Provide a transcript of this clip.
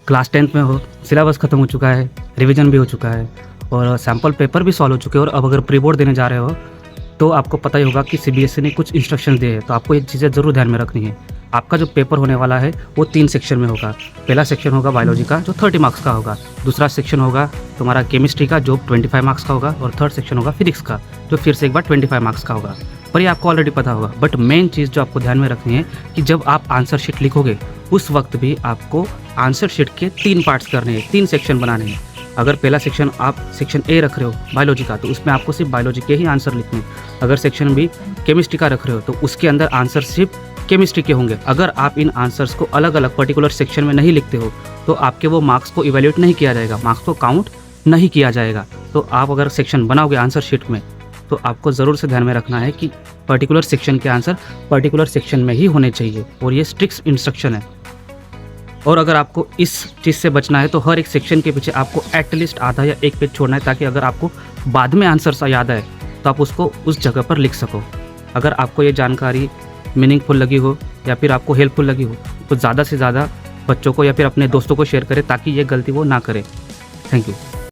Class 10th में हो, syllabus ख़त्म हो चुका है, रिवीजन भी हो चुका है और सैम्पल पेपर भी सॉल्व हो चुके हैं और अब अगर प्री बोर्ड देने जा रहे हो तो आपको पता ही होगा कि सीबीएसई ने कुछ इंस्ट्रक्शंस दिए हैं, तो आपको ये चीज़ें ज़रूर ध्यान में रखनी है। आपका जो पेपर होने वाला है वो 3 सेक्शन में होगा। पहला सेक्शन होगा बायोलॉजी का जो 30 मार्क्स का होगा, दूसरा सेक्शन होगा तुम्हारा केमिस्ट्री का जो 25 मार्क्स का होगा और थर्ड सेक्शन होगा फिजिक्स का जो फिर से एक बार 25 मार्क्स का होगा। पर ये आपको ऑलरेडी पता होगा, बट मेन चीज़ जो आपको ध्यान में रखनी है कि जब आप आंसर शीट लिखोगे उस वक्त भी आपको आंसर शीट के 3 पार्ट्स करने हैं, 3 सेक्शन बनाने हैं। अगर पहला सेक्शन आप सेक्शन ए रख रहे हो बायोलॉजी का तो उसमें आपको सिर्फ बायोलॉजी के ही आंसर लिखने हैं। अगर सेक्शन बी केमिस्ट्री का रख रहे हो तो उसके अंदर आंसर सिर्फ केमिस्ट्री के होंगे। अगर आप इन आंसर्स को अलग अलग पर्टिकुलर सेक्शन में नहीं लिखते हो तो आपके वो मार्क्स को इवैल्यूएट नहीं किया जाएगा, मार्क्स को काउंट नहीं किया जाएगा। तो आप अगर सेक्शन बनाओगे आंसर शीट में तो आपको ज़रूर से ध्यान में रखना है कि पर्टिकुलर सेक्शन के आंसर पर्टिकुलर सेक्शन में ही होने चाहिए और ये स्ट्रिक्ट इंस्ट्रक्शन है। और अगर आपको इस चीज़ से बचना है तो हर एक सेक्शन के पीछे आपको एटलीस्ट आधा या एक पेज छोड़ना है ताकि अगर आपको बाद में आंसर याद आए तो आप उसको उस जगह पर लिख सको। अगर आपको ये जानकारी मीनिंगफुल लगी हो या फिर आपको हेल्पफुल लगी हो तो ज़्यादा से ज़्यादा बच्चों को या फिर अपने दोस्तों को शेयर करें ताकि ये गलती वो ना करें। Thank you.